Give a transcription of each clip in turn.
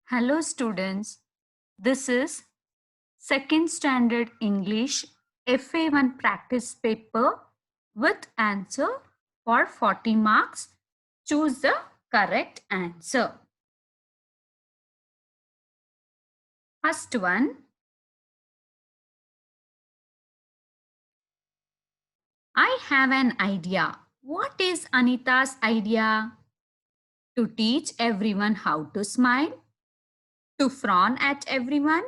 Hello students, this is second standard English FA1 practice paper with answer for 40 marks. Choose the correct answer. First one, I have an idea. What is Anita's idea? To teach everyone how to smile, to frown at everyone,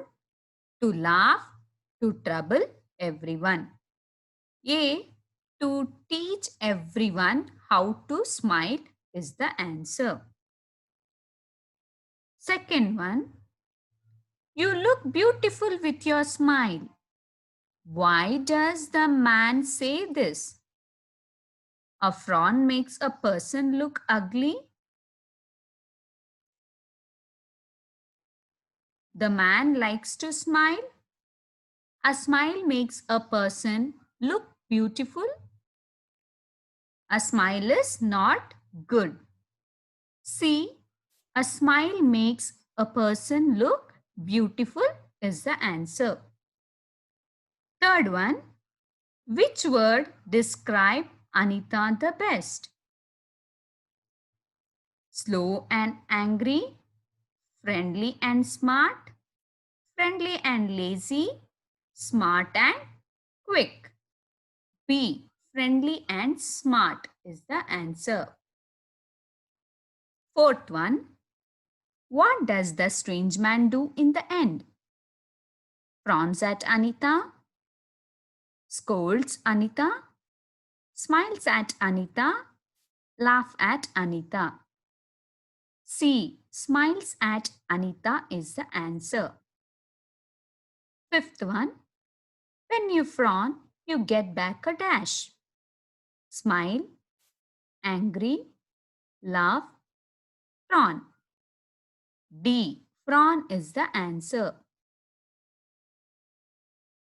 to laugh, to trouble everyone. A. To teach everyone how to smile is the answer. Second one. You look beautiful with your smile. Why does the man say this? A frown makes a person look ugly. The man likes to smile. A smile makes a person look beautiful. A smile is not good. C. A smile makes a person look beautiful is the answer. Third one. Which word describe Anita the best? Slow and angry, friendly and smart, friendly and lazy, smart and quick. B. Friendly and smart is the answer. Fourth one. What does the strange man do in the end? Frowns at Anita, scolds Anita, smiles at Anita, laugh at Anita. C. Smiles at Anita is the answer. Fifth one. When you frown, you get back a dash. Smile, angry, laugh, frown. D. Frown is the answer.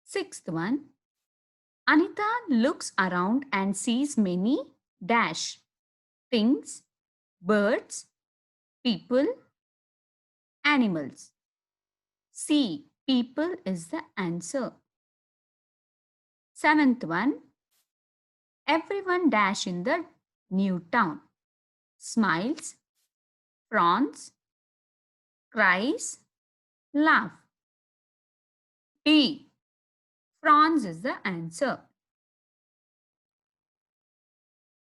Sixth one. Anita looks around and sees many dash. Things, birds, people, animals. C. People is the answer. Seventh one. Everyone dash in the new town. Smiles, frowns, cries, laugh. D. Frowns is the answer.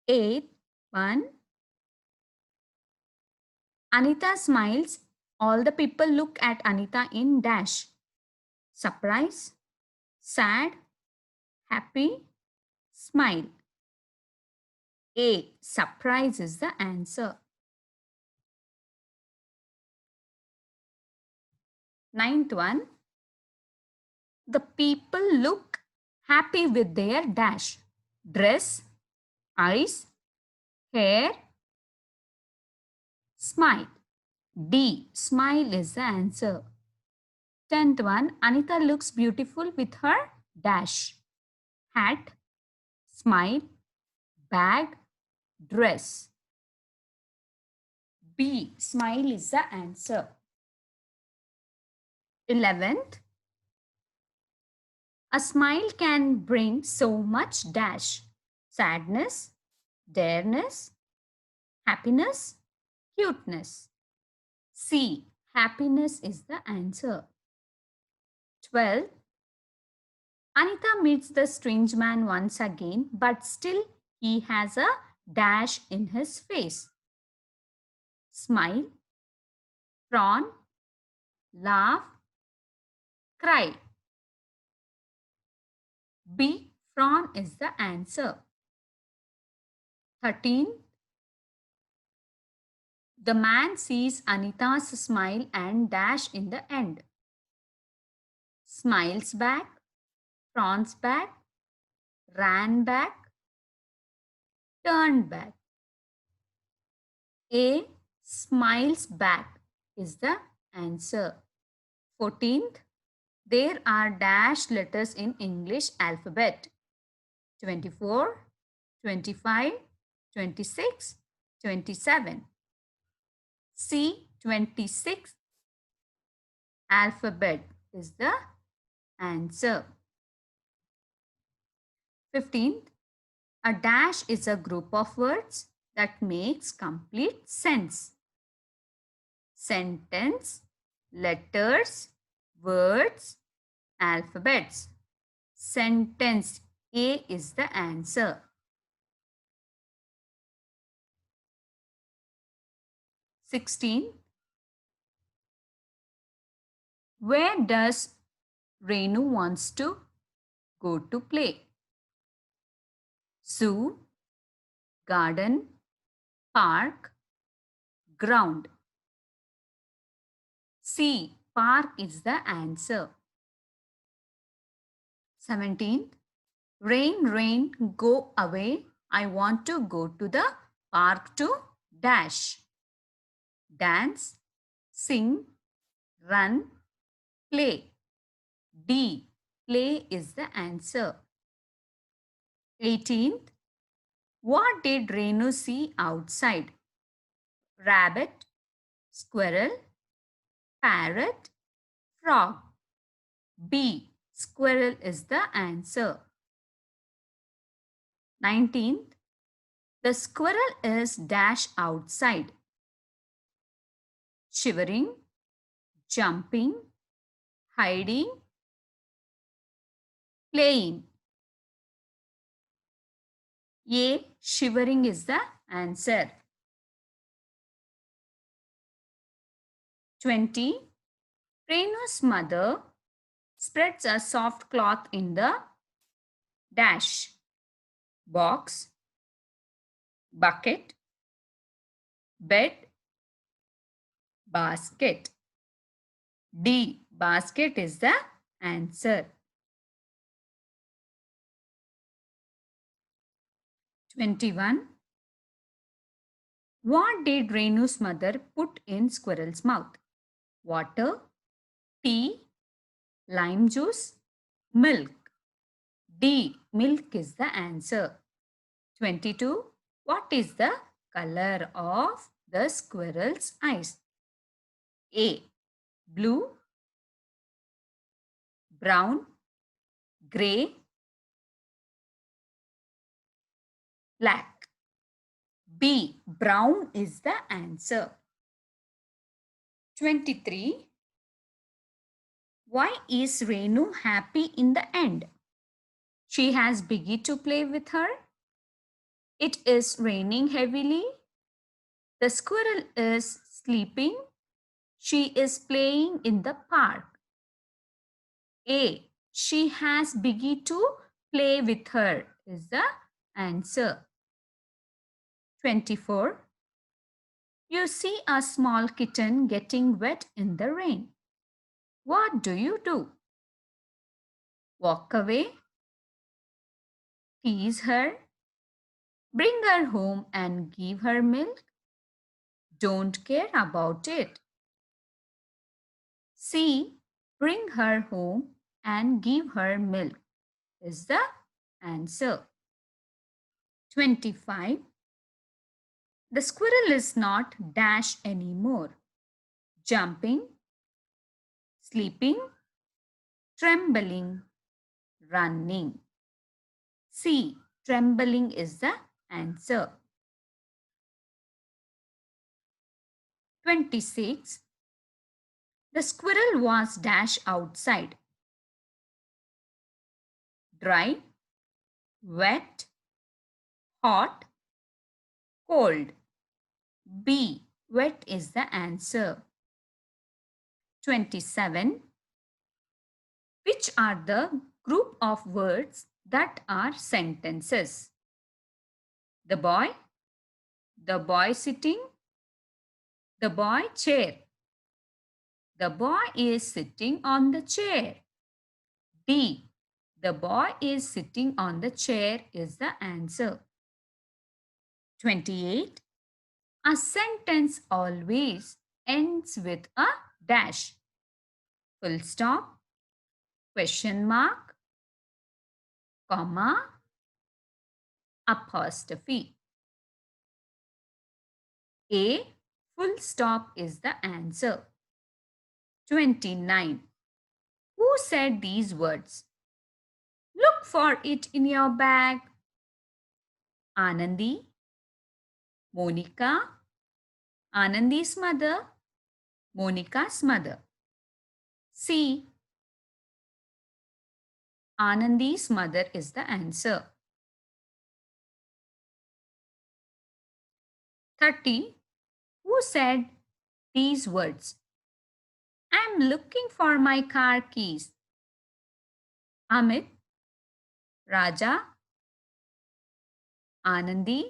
Eighth one. Anita smiles. All the people look at Anita in dash. Surprise, sad, happy, smile. A. Surprise is the answer. Ninth one. The people look happy with their dash. Dress, eyes, hair, smile. D. Smile is the answer. 10th one. Anita looks beautiful with her dash. Hat, smile, bag, dress. B. Smile is the answer. 11th. A smile can bring so much dash. Sadness, dareness, happiness, cuteness. C. Happiness is the answer. 12. Anita meets the strange man once again, but still he has a dash in his face. Smile, frown, laugh, cry. B. Frown is the answer. 13. The man sees Anita's smile and dash in the end. Smiles back, frowns back, ran back, turned back. A. Smiles back is the answer. 14th. There are dash letters in English alphabet. 24, 25, 26, 27. C. 26 Alphabet is the answer. 15th, a dash is a group of words that makes complete sense. Sentence, letters, words, alphabets. Sentence A is the answer. 16. Where does Renu wants to go to play? Zoo, garden, park, ground. C. Park is the answer. 17th. Rain, rain, go away. I want to go to the park to dash. Dance, sing, run, play. D. Play is the answer. 18th. What did Renu see outside? Rabbit, squirrel, parrot, frog. B. Squirrel is the answer. 19th. The squirrel is dash outside. Shivering, jumping, hiding, playing. A. Shivering is the answer. 20. Renu's mother spreads a soft cloth in the dash. Box, bucket, bed, basket. D. Basket is the answer. 21. What did Renu's mother put in squirrel's mouth? Water, tea, lime juice, milk. D. Milk is the answer. 22. What is the color of the squirrel's eyes? A. Blue, brown, grey, black. B. Brown is the answer. 23. Why is Renu happy in the end? She has Biggie to play with her. It is raining heavily. The squirrel is sleeping. She is playing in the park. A. She has Biggie to play with her is the answer. 24. You see a small kitten getting wet in the rain. What do you do? Walk away, tease her, bring her home and give her milk. Don't care about it. C. Bring her home and give her milk is the answer. 25. The squirrel is not dash anymore. Jumping, sleeping, trembling, running. C. Trembling is the answer. 26. The squirrel was dash outside. Dry, wet, hot, cold. B. Wet is the answer. 27. Which are the group of words that are sentences? The boy sitting, the boy chair. The boy is sitting on the chair. D. The boy is sitting on the chair is the answer. 28. A sentence always ends with a dash. Full stop, question mark, comma, apostrophe. A. Full stop is the answer. 29. Who said these words? Look for it in your bag. Anandi, Monica, Anandi's mother, Monica's mother. C. Anandi's mother is the answer. 30. Who said these words? I'm looking for my car keys. Amit, Raja, Anandi,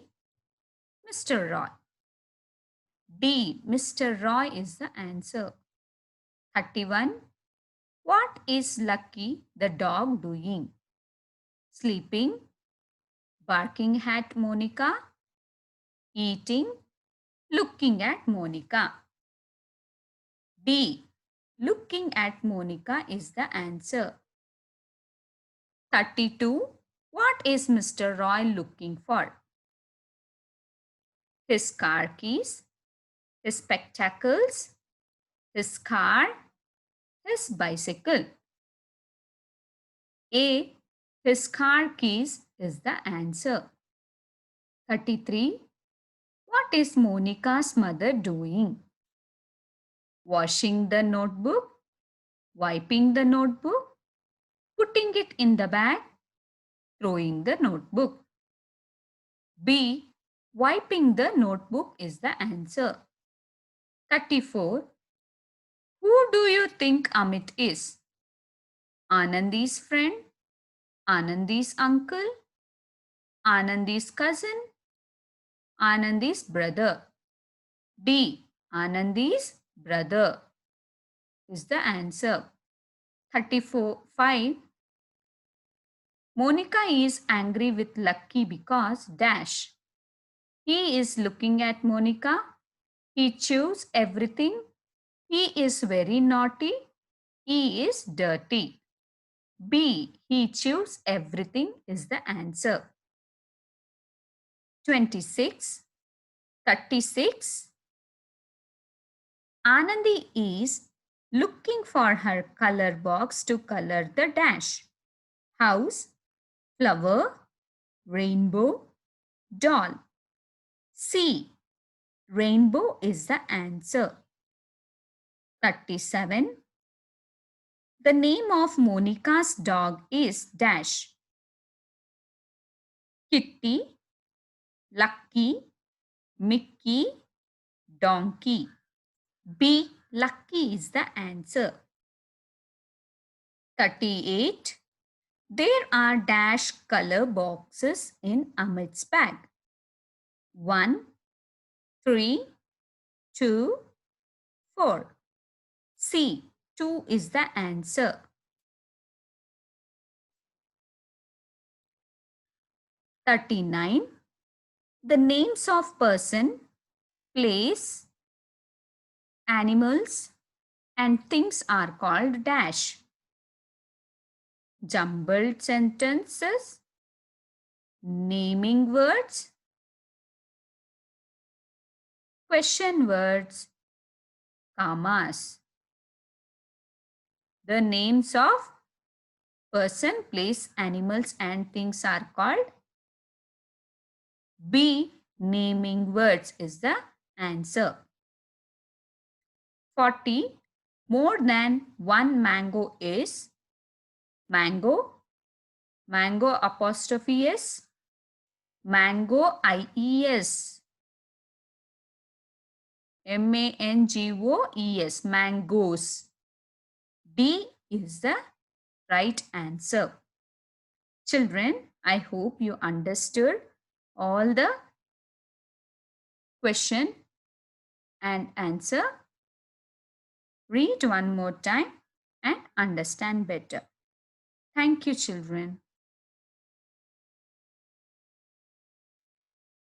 Mr. Roy. D. Mr. Roy is the answer. 31. What is Lucky the dog doing? Sleeping, barking at Monica, eating, looking at Monica. D. Looking at Monica is the answer. 32. What is Mr. Roy looking for? His car keys, his spectacles, his car, his bicycle. A. His car keys is the answer. 33. What is Monica's mother doing? Washing the notebook, wiping the notebook, putting it in the bag, throwing the notebook. B. Wiping the notebook is the answer. 34. Who do you think Amit is? Anandi's friend, Anandi's uncle, Anandi's cousin, Anandi's brother. D. Anandi's brother is the answer. 34. 5. Monica is angry with Lucky because dash. He is looking at Monica. He chews everything. He is very naughty. He is dirty. B. He chews everything is the answer. 26. 36. Anandi is looking for her color box to color the dash. House, flower, rainbow, doll. C. Rainbow is the answer. 37. The name of Monica's dog is dash. Kitty, Lucky, Mickey, Donkey. B. Lucky is the answer. 38. There are dash color boxes in Amit's bag. 1, 3, 2, 4. C. 2 is the answer. 39. The names of person, place, animals, and things are called dash. Jumbled sentences, naming words, question words, commas. The names of person, place, animals, and things are called. B. Naming words is the answer. 40. More than one mango is mango, mango apostrophe S, mango IES, MANGOES, mangoes. D is the right answer. Children, I hope you understood all the question and answer. Read one more time and understand better. Thank you, children.